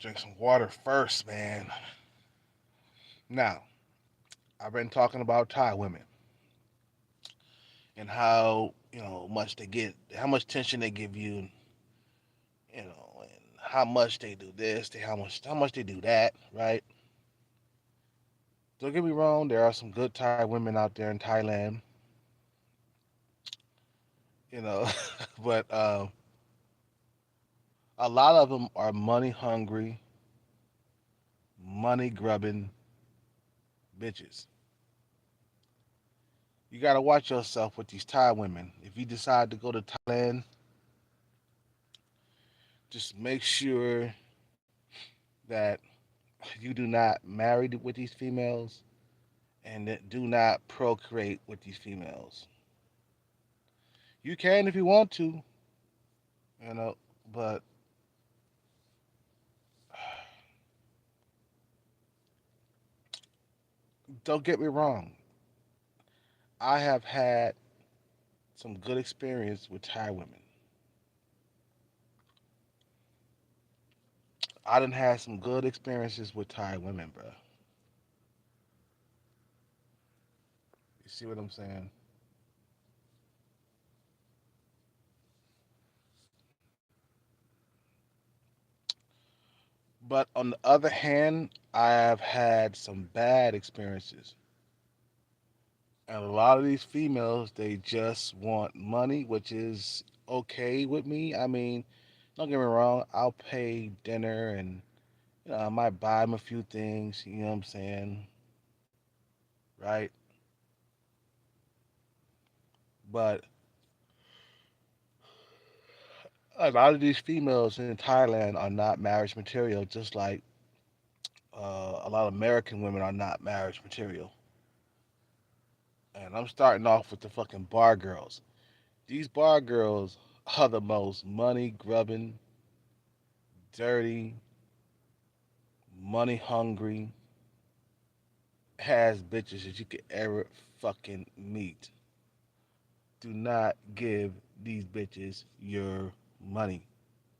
Drink some water first, man. Now, I've been talking about Thai women and how much they get, how much tension they give you, and how much they do this, how much they do that, right? Don't get me wrong, there are some good Thai women out there in Thailand, you know, but a lot of them are money hungry, money grubbing bitches. You gotta watch yourself with these Thai women. If you decide to go to Thailand, just make sure that you do not marry with these females and that do not procreate with these females. You can if you want to, you know, but don't get me wrong. I have had some good experience with Thai women. I done had some good experiences with Thai women, bro. You see what I'm saying? But on the other hand, I have had some bad experiences. And a lot of these females, they just want money, which is okay with me. I mean, don't get me wrong, I'll pay dinner and I might buy them a few things, you know what I'm saying? Right? But a lot of these females in Thailand are not marriage material, just like a lot of American women are not marriage material. And I'm starting off with the fucking bar girls. These bar girls are the most money grubbing, dirty, money hungry, has bitches that you could ever fucking meet. Do not give these bitches your money.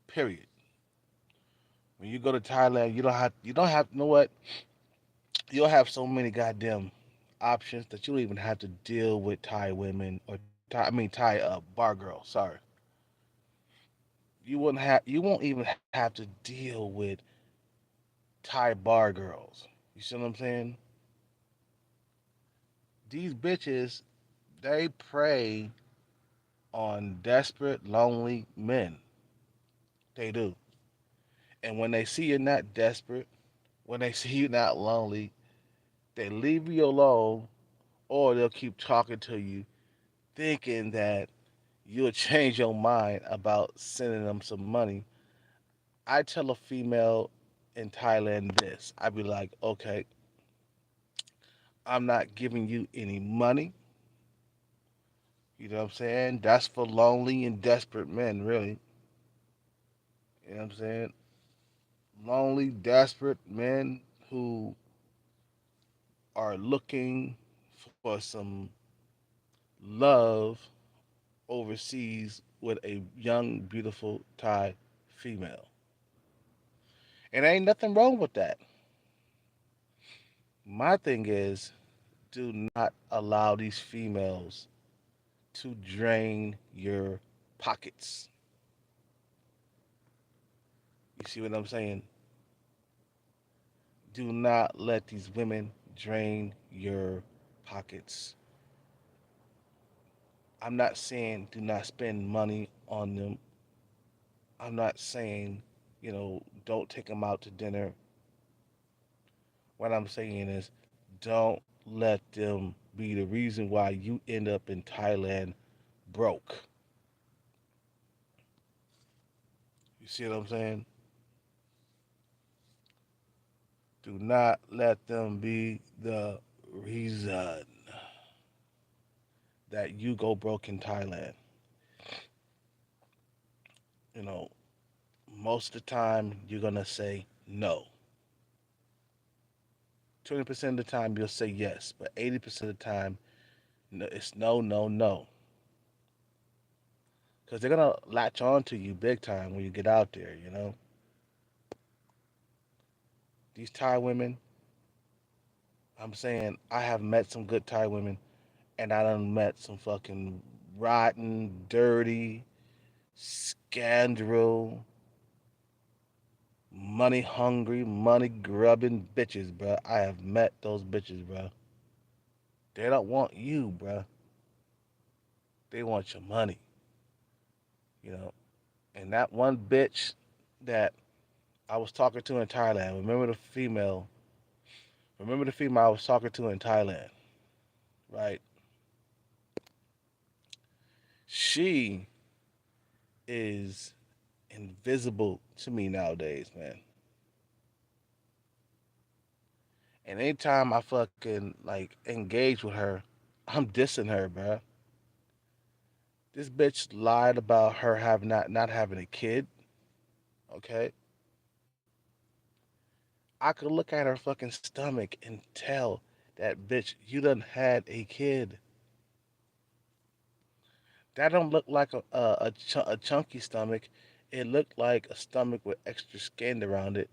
Period. When you go to Thailand, you don't have you know what? You'll have so many goddamn options that you don't even have to deal with Thai women or Thai bar girls. Sorry, you won't even have to deal with Thai bar girls. You see what I'm saying? These bitches, they prey on desperate, lonely men. They do. And when they see you're not desperate, when they see you're not lonely, they leave you alone or they'll keep talking to you, thinking that you'll change your mind about sending them some money. I tell a female in Thailand this. I'd be like, okay, I'm not giving you any money. You know what I'm saying? That's for lonely and desperate men, really. You know what I'm saying? Lonely, desperate men who are looking for some love overseas with a young, beautiful Thai female. And ain't nothing wrong with that. My thing is, do not allow these females to drain your pockets. You see what I'm saying? Do not let these women drain your pockets. I'm not saying do not spend money on them. I'm not saying, don't take them out to dinner. What I'm saying is don't let them be the reason why you end up in Thailand broke. You see what I'm saying? Do not let them be the reason that you go broke in Thailand. You know, most of the time you're going to say no. 20% of the time you'll say yes, but 80% of the time no, it's no, no, no. Because they're going to latch on to you big time when you get out there, you know? These Thai women, I'm saying I have met some good Thai women, and I done met some fucking rotten, dirty, scandal, money hungry, money grubbing bitches, bruh. I have met those bitches, bruh. They don't want you, bruh. They want your money, you know. And that one bitch that I was talking to in Thailand, remember the female I was talking to in Thailand, right? She is invisible to me nowadays, man. And anytime I fucking like engage with her, I'm dissing her, bruh. This bitch lied about her having not having a kid. Okay, I could look at her fucking stomach and tell that bitch you done had a kid. That don't look like a chunky stomach. It looked like a stomach with extra skin around it,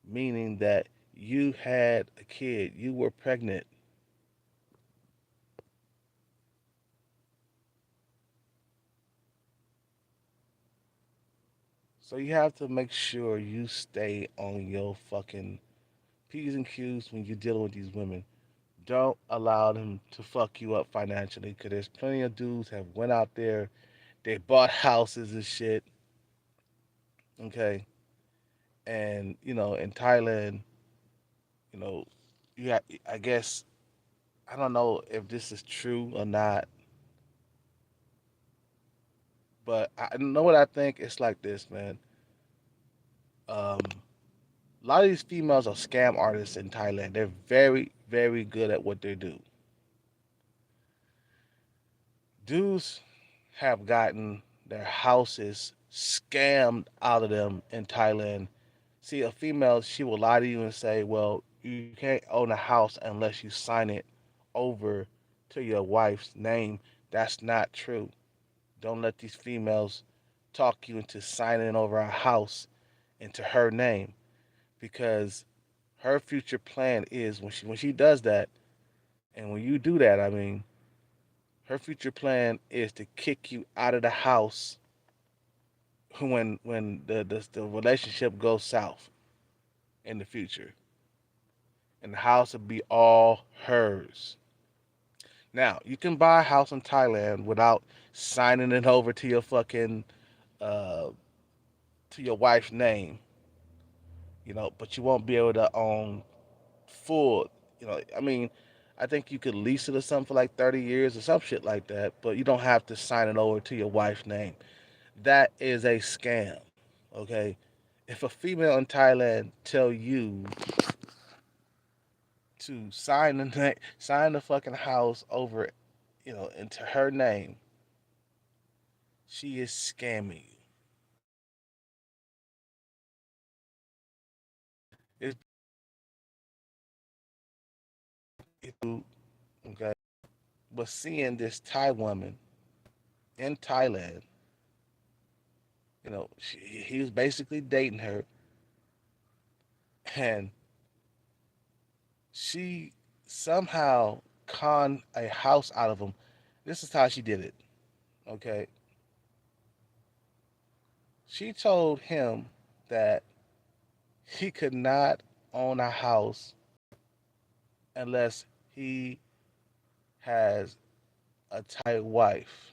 meaning that you had a kid. You were pregnant. So you have to make sure you stay on your fucking P's and Q's when you're dealing with these women. Don't allow them to fuck you up financially, because there's plenty of dudes have went out there, they bought houses and shit, okay? And, in Thailand, you know, you got, I guess, I don't know if this is true or not, but I know what I think. It's like this, man. Um, a lot of these females are scam artists in Thailand. They're very, very good at what they do. Dudes have gotten their houses scammed out of them in Thailand. See, a female, she will lie to you and say, well, you can't own a house unless you sign it over to your wife's name. That's not true. Don't let these females talk you into signing over a house into her name, because her future plan is when she does that, and when you do that, I mean, her future plan is to kick you out of the house when the relationship goes south in the future, and the house will be all hers. Now you can buy a house in Thailand without signing it over to your fucking uh, to your wife's name, but you won't be able to own full. I mean, I think you could lease it or something for like 30 years or some shit like that, but you don't have to sign it over to your wife's name. That is a scam. Okay, if a female in Thailand tell you to sign the fucking house over, into her name, she is scamming you. It's okay. But seeing this Thai woman in Thailand, he was basically dating her, and she somehow conned a house out of him. This is how she did it. Okay, she told him that he could not own a house unless he has a Thai wife,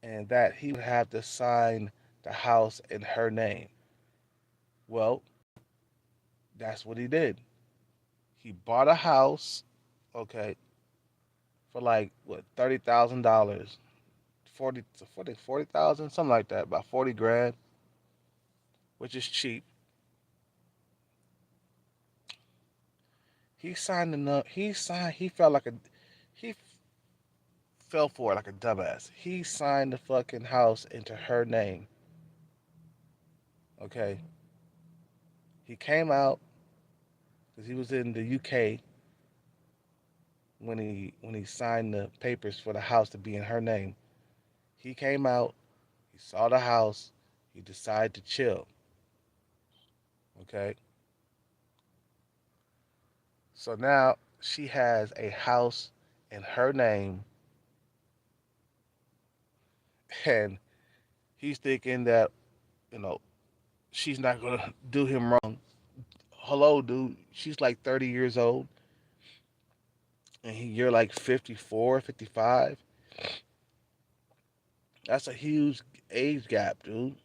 and that he would have to sign the house in her name. Well, that's what he did. He bought a house, okay, for like what, $30,000, 40,000, something like that, about 40 grand, which is cheap. He signed enough. He signed. He fell for it like a dumbass. He signed the fucking house into her name. Okay. He came out because he was in the UK when he signed the papers for the house to be in her name. He came out. He saw the house. He decided to chill. Okay, so now she has a house in her name, and he's thinking that you know she's not gonna do him wrong. Hello, dude. She's like 30 years old, and you're like 54, 55. That's a huge age gap, dude.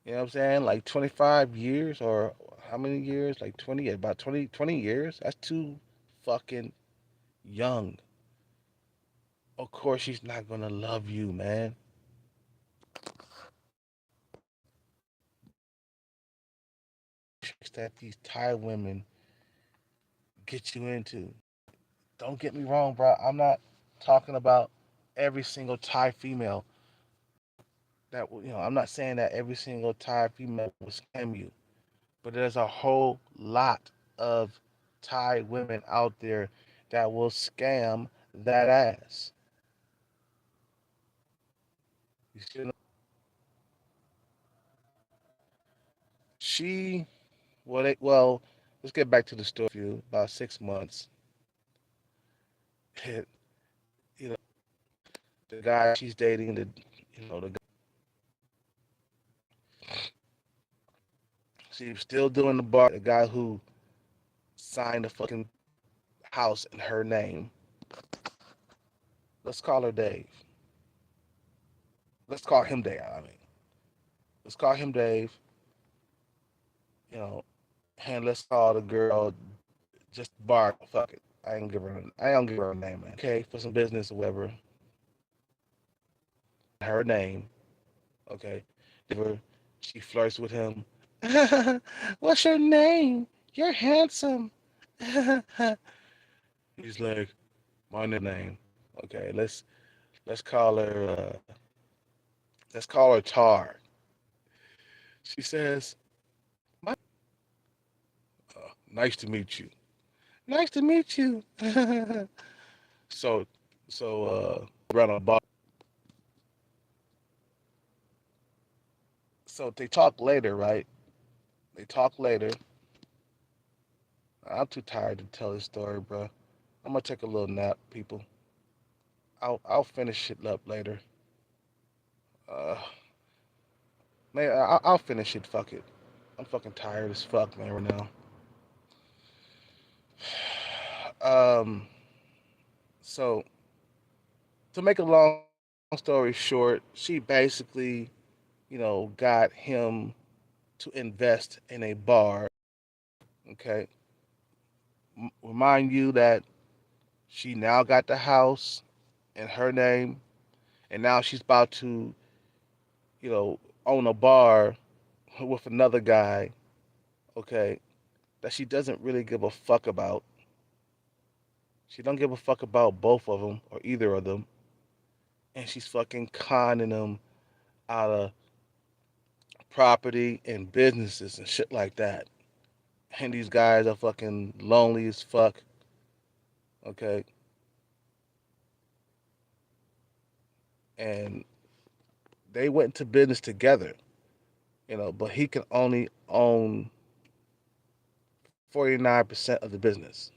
You know what I'm saying? Like 25 years or how many years? Like 20, about 20 years? That's too fucking young. Of course she's not gonna love you, man. That these Thai women get you into. Don't get me wrong, bro. I'm not talking about every single Thai female I'm not saying that every single Thai female will scam you, but there's a whole lot of Thai women out there that will scam that ass. You see, she, well, let's get back to the story. You about 6 months, you know, the guy she's dating, the she's still doing the bar. The guy who signed the fucking house in her name. Let's call her Dave. Let's call him Dave. I mean, let's call him Dave. You know, and let's call the girl just Bar. Fuck it. I ain't give her a name, man. Okay, for some business or whatever. Her name. Okay. She flirts with him. What's your name? You're handsome. He's like, my name. Okay, let's call her let's call her Tar. She says, nice to meet you. Nice to meet you. so around a bar. So they talk later, right? They talk later. I'm too tired to tell this story, bro. I'm gonna take a little nap, people. I'll finish it up later. Uh, man, I'll finish it. Fuck it. I'm fucking tired as fuck, man, right now. So to make a long story short, she basically, got him to invest in a bar. Okay, remind you that she now got the house in her name, and now she's about to, own a bar with another guy. Okay, that she doesn't really give a fuck about. She don't give a fuck about both of them or either of them, and she's fucking conning them out of property and businesses and shit like that. And these guys are fucking lonely as fuck. Okay, and they went into business together. But he can only own 49% of the business.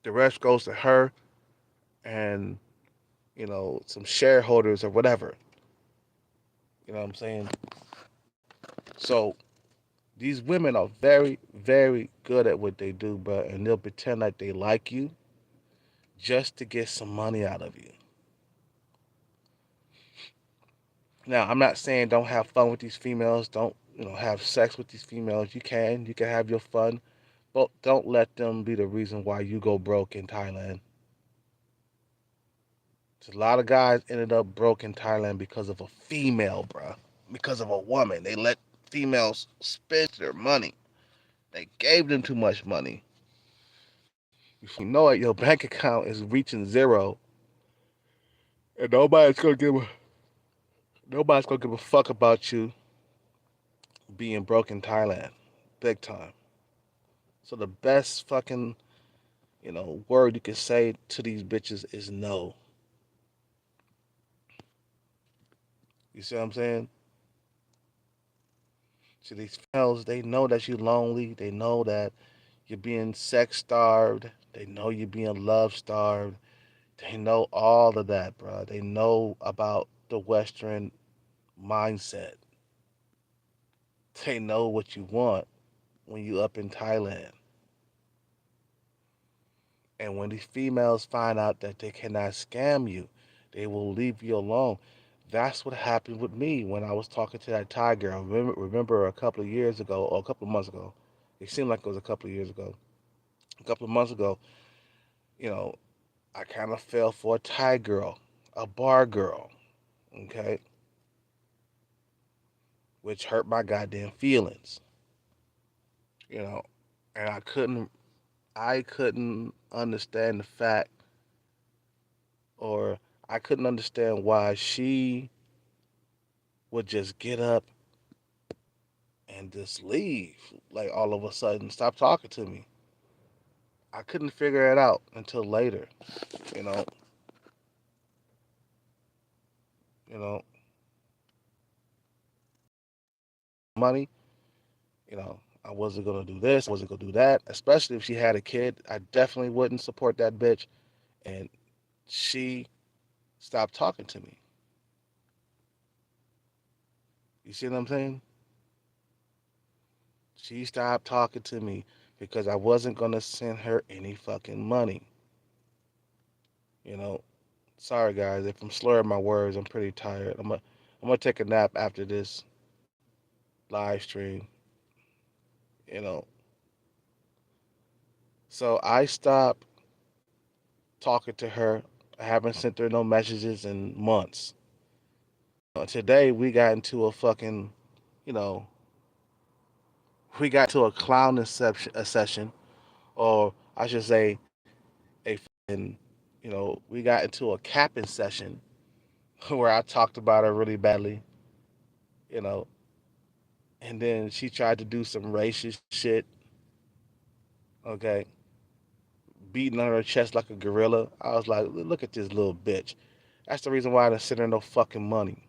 The rest goes to her and some shareholders or whatever. You know what I'm saying? So these women are very, very good at what they do, bro, and they'll pretend like they like you just to get some money out of you. Now, I'm not saying don't have fun with these females, don't have sex with these females. You can have your fun, but don't let them be the reason why you go broke in Thailand. So a lot of guys ended up broke in Thailand because of a female, bro. Because of a woman. They let females spend their money. They gave them too much money. Before you know it, your bank account is reaching zero, and nobody's gonna give a fuck about you being broke in Thailand, big time. So the best fucking word you can say to these bitches is no. You see what I'm saying? To these females, they know that you're lonely. They know that you're being sex starved. They know you're being love starved. They know all of that, bro. They know about the Western mindset. They know what you want when you up in Thailand. And when these females find out that they cannot scam you, they will leave you alone. That's what happened with me when I was talking to that Thai girl. Remember a couple of years ago, or a couple of months ago. It seemed like it was a couple of years ago. A couple of months ago, you know, I kind of fell for a Thai girl, a bar girl, okay, which hurt my goddamn feelings, you know, and I couldn't understand the fact, or I couldn't understand why she would just get up and just leave, like all of a sudden, stop talking to me. I couldn't figure it out until later, you know, you know, money, I wasn't gonna do this, I wasn't gonna do that, especially if she had a kid. I definitely wouldn't support that bitch. And she stopped talking to me. You see what I'm saying? She stopped talking to me because I wasn't gonna send her any fucking money. You know, sorry guys if I'm slurring my words. I'm pretty tired. I'm gonna take a nap after this live stream. You know, so I stopped talking to her. I haven't sent her no messages in months. Today we got into a fucking, you know, we got into a clowning a session, or I should say, a fucking, we got into a capping session where I talked about her really badly, you know, and then she tried to do some racist shit, okay, beating on her chest like a gorilla. I was like, look at this little bitch. That's the reason why I didn't send her no fucking money.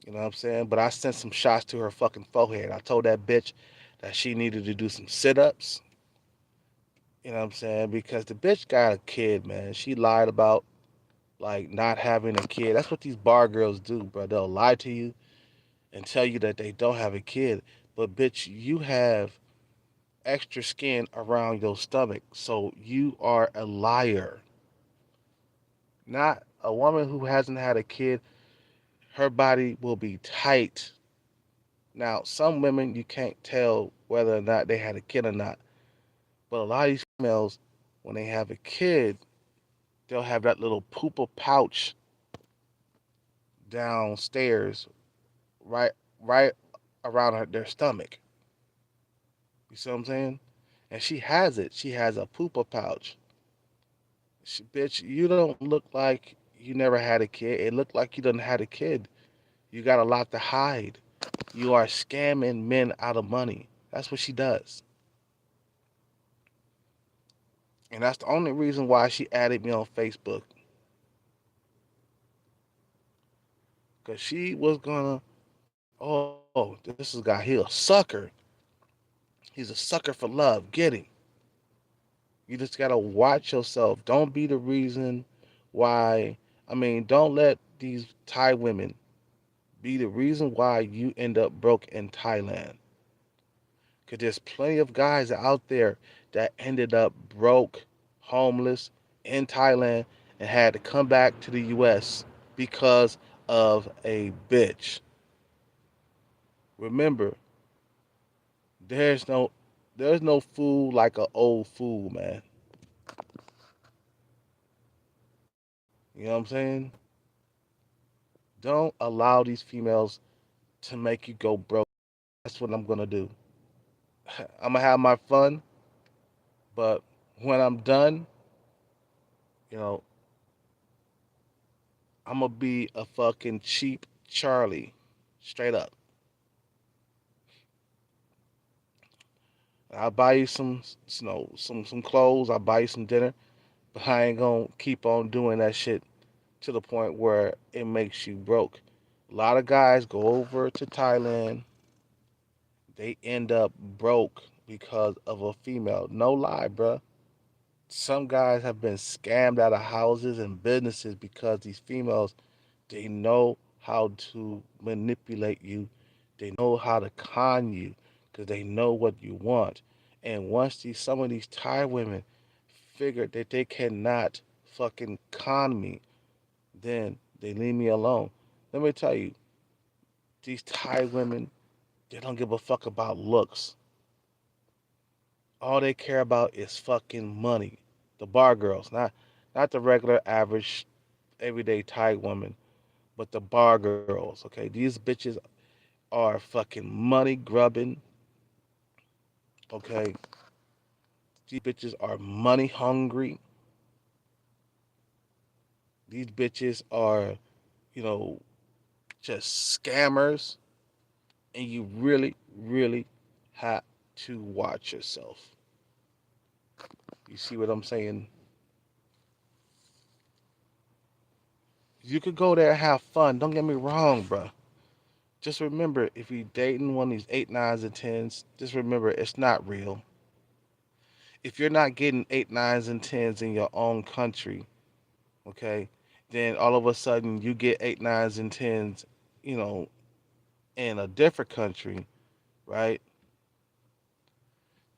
You know what I'm saying? But I sent some shots to her fucking forehead. I told that bitch that she needed to do some sit ups. You know what I'm saying? Because the bitch got a kid, man. She lied about like not having a kid. That's what these bar girls do, bro. They'll lie to you and tell you that they don't have a kid. But bitch, you have extra skin around your stomach. So you are a liar. Not a woman who hasn't had a kid, her body will be tight. Now, some women you can't tell whether or not they had a kid or not. But a lot of these females, when they have a kid, they'll have that little pooper pouch downstairs, right around their stomach. You see what I'm saying? And she has it. She has a pooper pouch. Bitch, you don't look like you never had a kid. It looked like you done had a kid. You got a lot to hide. You are scamming men out of money. That's what she does. And that's the only reason why she added me on Facebook. Because she was gonna, oh, this is guy, he a sucker. He's a sucker for love. Get him. You just gotta watch yourself. Don't be the reason why. I mean, don't let these Thai women be the reason why you end up broke in Thailand. Because there's plenty of guys out there that ended up broke, homeless in Thailand and had to come back to the US because of a bitch. Remember, there's no there's no fool like an old fool, man. You know what I'm saying? Don't allow these females to make you go broke. That's what I'm gonna do. I'm gonna have my fun, but when I'm done, you know, I'm gonna be a fucking cheap Charlie, straight up. I'll buy you some clothes. I'll buy you some dinner, but I ain't gonna keep on doing that shit to the point where it makes you broke. A lot of guys go over to Thailand, they end up broke because of a female. No lie, bruh. Some guys have been scammed out of houses and businesses because these females, they know how to manipulate you. They know how to con you because they know what you want. And once some of these Thai women figure that they cannot fucking con me, then they leave me alone. Let me tell you, these Thai women, they don't give a fuck about looks. All they care about is fucking money. The bar girls, not the regular average everyday Thai woman, but the bar girls. Okay, these bitches are fucking money grubbing. Okay, these bitches are money hungry. These bitches are, you know, just scammers, and you really, really have to watch yourself. You see what I'm saying? You could go there and have fun. Don't get me wrong, bro. Just remember, if you're dating one of these eight, nines, and tens, just remember it's not real. If you're not getting eight, nines, and tens in your own country, okay, then all of a sudden you get eight, nines, and tens, you know, in a different country, right?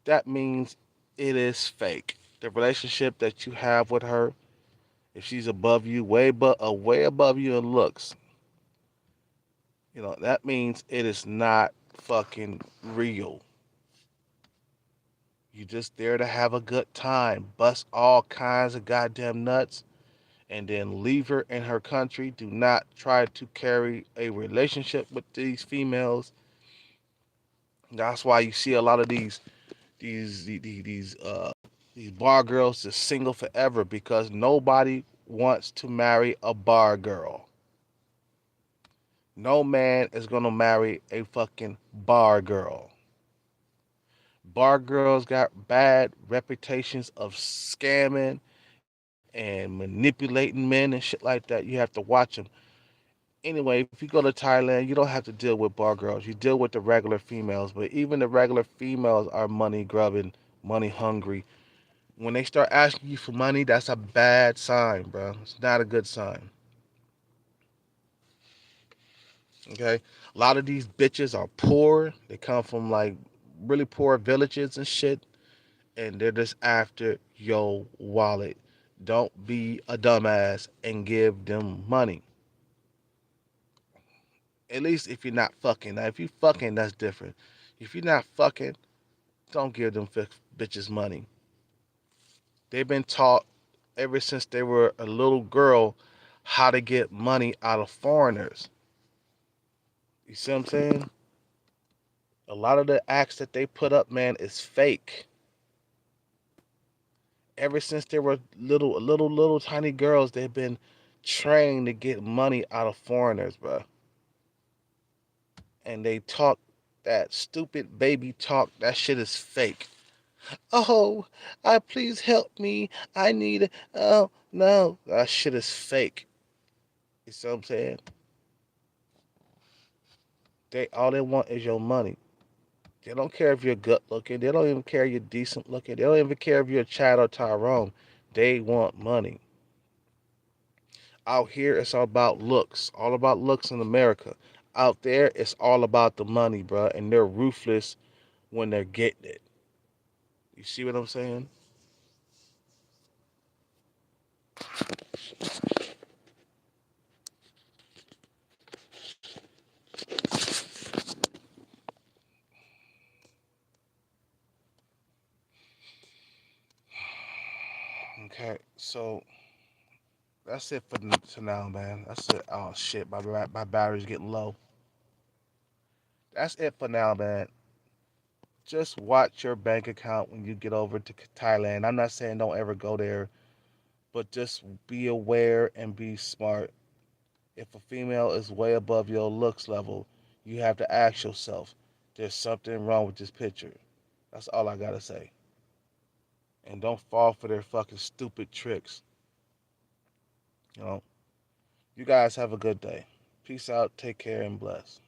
That means it is fake. The relationship that you have with her, if she's above you, way above you in looks, that means it is not fucking real. You just there to have a good time, bust all kinds of goddamn nuts, and then leave her in her country. Do not try to carry a relationship with these females. That's why you see a lot of these bar girls just single forever because nobody wants to marry a bar girl. No man is gonna marry a fucking bar girl. Bar girls got bad reputations of scamming and manipulating men and shit like that. You have to watch them. Anyway, if you go to Thailand, you don't have to deal with bar girls. You deal with the regular females. But even the regular females are money grubbing, money hungry. When they start asking you for money, that's a bad sign, bro. It's not a good sign. Okay? A lot of these bitches are poor. They come from like really poor villages and shit. And they're just after your wallet. Don't be a dumbass and give them money. At least if you're not fucking. Now, if you fucking, that's different. If you're not fucking, don't give them bitches money. They've been taught ever since they were a little girl how to get money out of foreigners. You see what I'm saying? A lot of the acts that they put up, man, is fake. Ever since they were little tiny girls, they've been trained to get money out of foreigners, bro. And they talk that stupid baby talk. That shit is fake. Oh, please help me. I need. Oh no, that shit is fake. You see what I'm saying? They all they want is your money. They don't care if you're good looking. They don't even care if you're decent looking. They don't even care if you're Chad or Tyrone. They want money. Out here, it's all about looks. All about looks in America. Out there, it's all about the money, bro. And they're ruthless when they're getting it. You see what I'm saying? Okay, so that's it for now, man. That's it. Oh shit, my battery's getting low. That's it for now, man. Just watch your bank account when you get over to Thailand. I'm not saying don't ever go there, but just be aware and be smart. If a female is way above your looks level, you have to ask yourself, there's something wrong with this picture. That's all I gotta say. And don't fall for their fucking stupid tricks. You know. You guys have a good day. Peace. Peace out. Take care and bless.